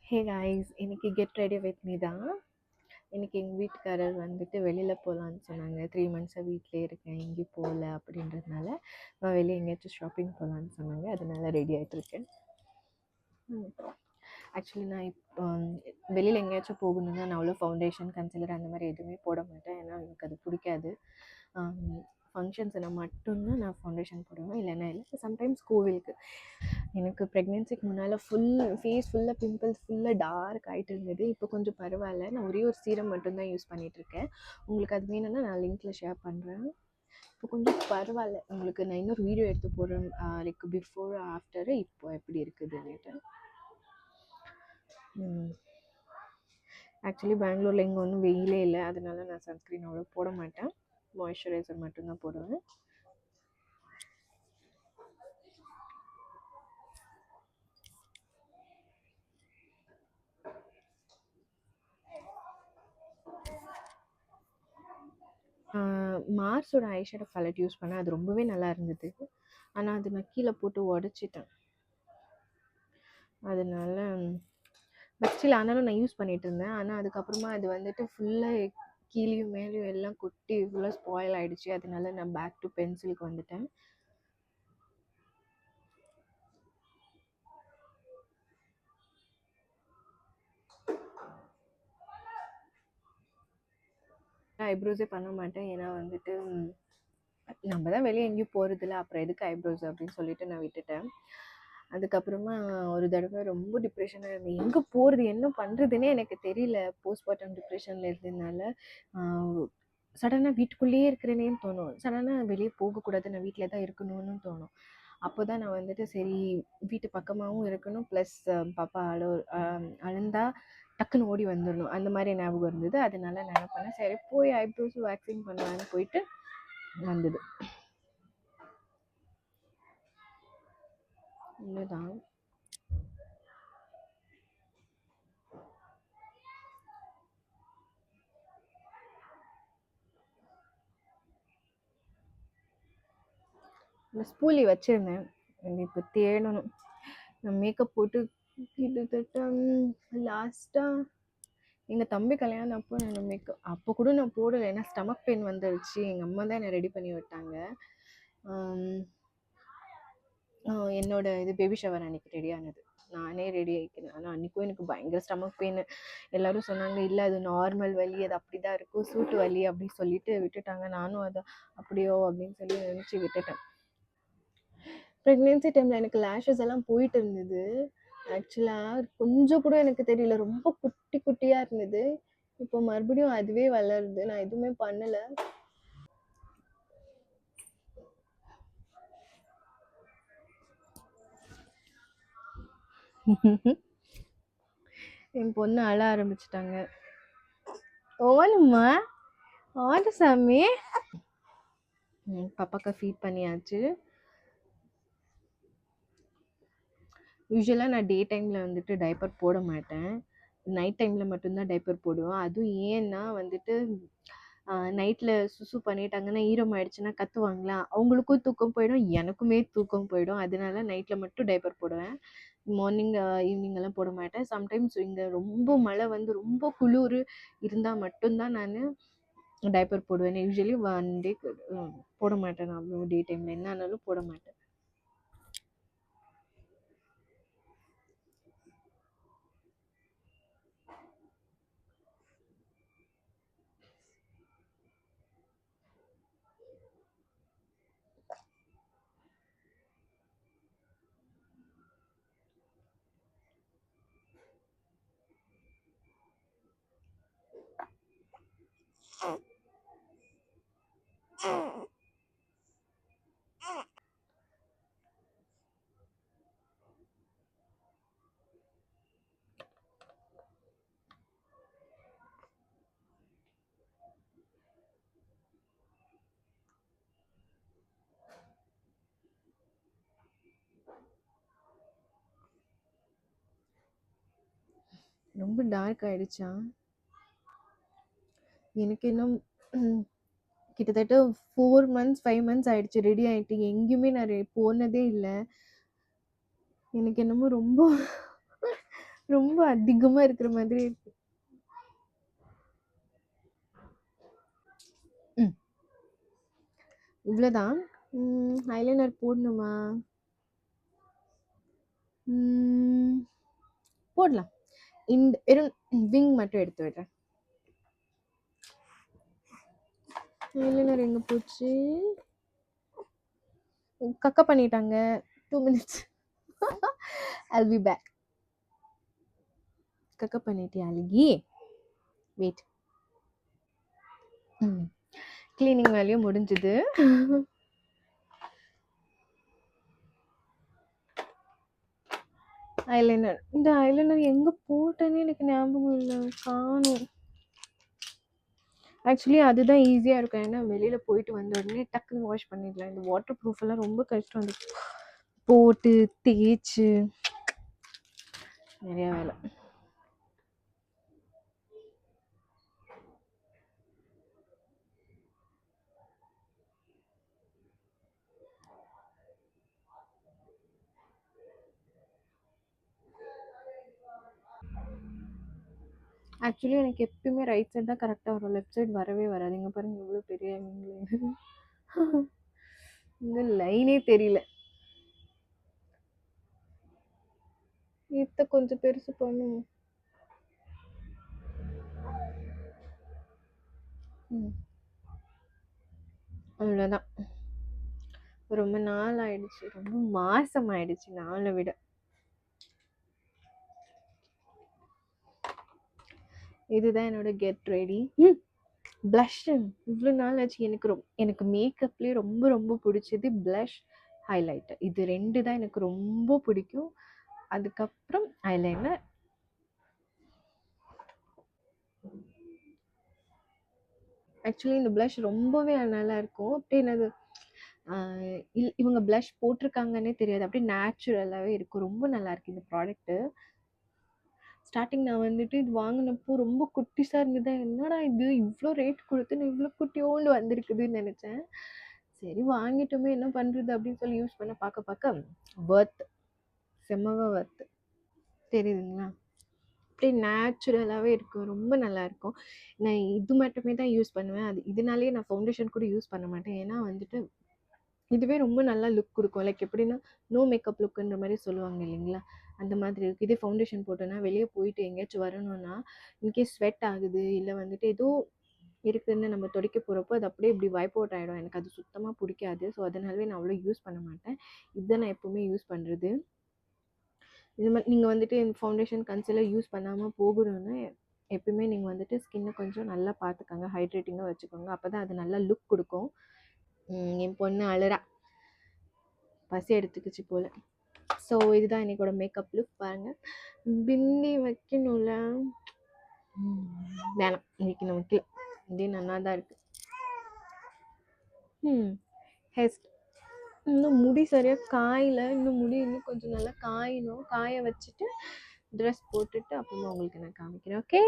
Hey guys, இன்னைக்கு get ready with me தான். இன்னைக்கு எங்கள் வீட்டுக்காரர் வந்துட்டு வெளியில் போகலான்னு சொன்னாங்க. 3 மந்த்ஸாக வீட்டிலே இருக்கேன், எங்கேயும் போகல அப்படின்றதுனால நான் வெளியே எங்கேயாச்சும் ஷாப்பிங் போகலான்னு சொன்னாங்க. அதனால ரெடி ஆகிட்டு இருக்கேன். ஆக்சுவலி நான் இப்போ வெளியில் எங்கேயாச்சும் போகணுன்னா நான் அவ்வளோ ஃபவுண்டேஷன் கன்சிலர் அந்த மாதிரி எதுவுமே போட மாட்டேன். ஏன்னா எனக்கு அது பிடிக்காது. ஃபங்க்ஷன்ஸுனா மட்டும்தான் நான் ஃபவுண்டேஷன் போடுவேன், இல்லைன்னா இல்லை. சம்டைம்ஸ் கோவிலுக்கு. எனக்கு ப்ரெக்னென்சிக்கு முன்னால் ஃபேஸ் ஃபுல்லாக பிம்பிள்ஸ் ஃபுல்லாக டார்க் ஆகிட்டு இருந்தது. இப்போ கொஞ்சம் பரவாயில்ல. நான் ஒரே ஒரு சீரம் மட்டும்தான் யூஸ் பண்ணிகிட்ருக்கேன். உங்களுக்கு அது வேணும்னா நான் லிங்க்கில் ஷேர் பண்ணுறேன். இப்போ கொஞ்சம் பரவாயில்ல. உங்களுக்கு நான் இன்னொரு வீடியோ எடுத்து போடுறேன், லைக் பிஃபோர் ஆஃப்டரு இப்போ எப்படி இருக்குதுன்னுட்டு. ஆக்சுவலி பெங்களூரில் இங்கே ஒன்றும் வெயிலே இல்லை, அதனால நான் சன்ஸ்க்ரீன் அவ்வளோ போட மாட்டேன். மாய்ஸ்சரைசர் மட்டும்தான் போடுவேன். மார்ஸோட ஐஷேடோ பேலட் யூஸ் பண்ணேன். அது ரொம்பவே நல்லா இருந்தது. ஆனால் அது நான் கீழே போட்டு உடச்சிட்டேன். அதனால பட் ஸ்டில் ஆனாலும் நான் யூஸ் பண்ணிகிட்டு இருந்தேன். ஆனால் அதுக்கப்புறமா அது வந்துட்டு ஃபுல்லாக கீழேயும் மேலேயும் எல்லாம் கொட்டி ஃபுல்லாக ஸ்பாயில் ஆகிடுச்சு. அதனால நான் பேக் டு பென்சிலுக்கு வந்துட்டேன். ஐப்ரோஸே பண்ண மாட்டேன். ஏன்னா வந்துட்டு நம்ம தான் வெளியே எங்கேயும் போகிறதில்ல, அப்புறம் எதுக்கு ஐப்ரோஸ் அப்படின்னு சொல்லிட்டு நான் விட்டுட்டேன். அதுக்கப்புறமா ஒரு தடவை ரொம்ப டிப்ரெஷனாக இருந்தேன். எங்கே போகிறது என்ன பண்ணுறதுன்னே எனக்கு தெரியல. போஸ்ட்மார்ட்டம் டிப்ரெஷனில் இருந்ததுனால சடனாக வீட்டுக்குள்ளேயே இருக்கிறேனேன்னு தோணும். சடனாக வெளியே போகக்கூடாது, நான் வீட்டில் தான் இருக்கணும்னு தோணும். அப்போ தான் நான் வந்துட்டு சரி வீட்டு பக்கமாகவும் இருக்கணும், ப்ளஸ் பாப்பா அழுந்தா டக்குன்னு ஓடி வந்துடணும், அந்த மாதிரி ஞாபகம் இருந்தது. அதனால நான் என்ன பண்ணேன், சரி போய் ஐப்ரோஸ் வேக்சிங் பண்ணலான்னு போயிட்டு வந்தது. இதுதான் இந்த ஸ்பூலி வச்சுருந்தேன், இப்போ தேடணும். நான் மேக்கப் போட்டு கிட்டத்தட்ட லாஸ்ட்டாக எங்கள் தம்பி கல்யாணம் அப்போ நான் மேக்கப் அப்போ கூட நான் போடலை. ஏன்னா ஸ்டமக் பெயின் வந்துடுச்சு. எங்கள் அம்மா தான் என்னை ரெடி பண்ணி விட்டாங்க. என்னோட இது பேபி ஷவர் அன்றைக்கி ரெடி ஆனது, நானே ரெடி ஆகிக்கிறேன். ஆனால் அன்றைக்கும் எனக்கு பயங்கர ஸ்டமக் பெயின். எல்லோரும் சொன்னாங்க இல்லை அது நார்மல் வலி, அது அப்படி தான் இருக்கும், சூட்டு வலி அப்படின்னு சொல்லிட்டு விட்டுட்டாங்க. நானும் அதை அப்படியோ அப்படின்னு சொல்லி நினச்சி விட்டுட்டேன். ப்ரெக்னென்சி டைமில் எனக்கு லேஷஸ் எல்லாம் போயிட்டு இருந்தது. ஆக்சுவலாக கொஞ்சம் கூட எனக்கு தெரியல, ரொம்ப குட்டி குட்டியாக இருந்தது. இப்போ மறுபடியும் அதுவே வளருது, நான் எதுவுமே பண்ணலை. என் பொண்ணு அழ ஆரம்பிச்சிட்டாங்க. ஓனுமா ஆடு சாமி. பாப்பாக்கா ஃபீட் பண்ணியாச்சு. யூஸ்வலாக நான் டே டைமில் வந்துட்டு டைப்பர் போட மாட்டேன், நைட் டைமில் மட்டும்தான் டைப்பர் போடுவேன். அதுவும் ஏன்னா வந்துட்டு நைட்டில் சுசு பண்ணிட்டாங்கன்னா ஈரம் ஆயிடுச்சுன்னா கத்துவாங்களா, அவங்களுக்கும் தூக்கம் போயிடும், எனக்குமே தூக்கம் போயிடும். அதனால நைட்டில் மட்டும் டைப்பர் போடுவேன், மார்னிங் ஈவினிங் எல்லாம் போட மாட்டேன். சம்டைம்ஸ் இங்கே ரொம்ப மழை வந்து ரொம்ப குளிர் இருந்தால் மட்டும்தான் நான் டைப்பர் போடுவேன். யூஸ்வலி 1 டே போட மாட்டேன். நான் அவ்வளோ டே டைமில் என்ன ஆனாலும் போட மாட்டேன். ரொம்ப டார்க் ஆகிடுச்சா? எனக்கு இன்னும் கிட்டத்தட்ட 4 months 5 months ஆகிடுச்சு ரெடி ஆகிட்டு. எங்கேயுமே நான் போனதே இல்லை. எனக்கு என்னமோ ரொம்ப ரொம்ப அதிகமா இருக்கிற மாதிரி இருக்கு. ம். இவ்வளோதான். ஐலைனர் போடணுமா? போடலாம். இந்த விங் மட்டும் எடுத்து விடுறேன். ஐலைனர் எங்க போச்சு? கக்க பண்ணிட்டாங்க. 2 மினிட்ஸ். I'll be back. கக்க பண்ணிட்டியா அழகி? வெயிட். கிளீனிங் வேலையும் முடிஞ்சுது. ஐலைனர். இந்த ஐலைனர் எங்க போட்டேன்னு எனக்கு ஞாபகம் இல்லை. காணும். ஆக்சுவலி அதுதான் ஈஸியாக இருக்கும். ஏன்னா வெளியில் போயிட்டு வந்த உடனே டக்குன்னு வாஷ் பண்ணிடலாம். இந்த வாட்டர் ப்ரூஃப் எல்லாம் ரொம்ப கஷ்டம். அது போட்டு தேய்ச்சி நிறையா வேலை. ஆக்சுவலி எனக்கு எப்பயுமே ரைட் சைடு தான் கரெக்டாக வரும். லெஃப்ட் சைடு வரவே வராது. இங்கே பாருங்க இவ்வளோ பெரிய இந்த லைனே தெரியல. இத்த கொஞ்சம் பெருசு பண்ணும். அவ்வளோதான். ரொம்ப நாள் ஆயிடுச்சு. ரொம்ப மாசம் ஆயிடுச்சு நாளை விட. இதுதான் என்னோட கெட் ரெடி. ப்ளஷ் இவ்வளோ நாள் ஆச்சு. எனக்கு மேக்கப்லேயே ரொம்ப ரொம்ப பிடிச்சது ப்ளஷ், ஹைலைட்டர். இது 2 தான் எனக்கு ரொம்ப பிடிக்கும். அதுக்கப்புறம் ஐலைனர். ஆக்சுவலி இந்த ப்ளஷ் ரொம்பவே நல்லா இருக்கும். அப்படியே என்னது இவங்க ப்ளஷ் போட்டிருக்காங்கன்னே தெரியாது. அப்படியே நேச்சுரலாகவே இருக்கும். ரொம்ப நல்லா இருக்கு இந்த ப்ராடக்ட்டு. ஸ்டார்டிங் நான் வந்துட்டு இது வாங்கினப்போ ரொம்ப குட்டிஸாக இருந்தது. என்னடா இது இவ்வளோ ரேட் கொடுத்து நான் இவ்வளோ குட்டியோண்டு வந்திருக்குதுன்னு நினச்சேன். சரி வாங்கிட்டோமே என்ன பண்ணுறது அப்படின்னு சொல்லி யூஸ் பண்ண பார்க்க ஒர்த், செம்மவா ஒர்த்து. தெரியுதுங்களா? அப்படியே நேச்சுரலாகவே இருக்கும். ரொம்ப நல்லாயிருக்கும். நான் இது மட்டுமே தான் யூஸ் பண்ணுவேன். இதனாலேயே நான் ஃபவுண்டேஷன் கூட யூஸ் பண்ண மாட்டேன். ஏன்னா வந்துட்டு இதுவே ரொம்ப நல்லா லுக் கொடுக்கும். லைக் எப்படின்னா நோ மேக்கப் லுக்குன்ற மாதிரி சொல்லுவாங்க இல்லைங்களா? அந்த மாதிரி இருக்குது. இதே ஃபவுண்டேஷன் போட்டோன்னா வெளியே போயிட்டு எங்கேயாச்சும் வரணும்னா இன்கேஸ் ஸ்வெட் ஆகுது இல்லை வந்துட்டு ஏதோ இருக்குதுன்னு நம்ம துடைக்க போகிறப்போ அது அப்படியே இப்படி வைப் அவுட் ஆகிடும். எனக்கு அது சுத்தமாக பிடிக்காது. ஸோ அதனாலவே நான் அவ்வளோ யூஸ் பண்ண மாட்டேன். இதுதான் நான் எப்போவுமே யூஸ் பண்ணுறது. இது மாதிரி நீங்கள் வந்துட்டு ஃபவுண்டேஷன் கன்சீலர் யூஸ் பண்ணாமல் போகணும்னா எப்பயுமே நீங்கள் வந்துட்டு ஸ்கின்னை கொஞ்சம் நல்லா பார்த்துக்கோங்க. ஹைட்ரேட்டிங்காக வச்சுக்கோங்க. அப்போ தான் அது நல்லா லுக் கொடுக்கும். என் பொண்ணு அழறா, பசி எடுத்துக்கிச்சு போல். ஸோ இதுதான் என்னோட மேக்கப் லுக். பாருங்கள், பின்னி வைக்கணும்ல, வேணாம் இன்றைக்கி நான் வைக்கல. இதே நல்லா தான் இருக்குது. இன்னும் முடி சரியாக காயல. இன்னும் கொஞ்சம் நல்லா காயணும். காய வச்சுட்டு ட்ரெஸ் போட்டுட்டு அப்புறமா உங்களுக்கு நான் காமிக்கிறேன். ஓகே.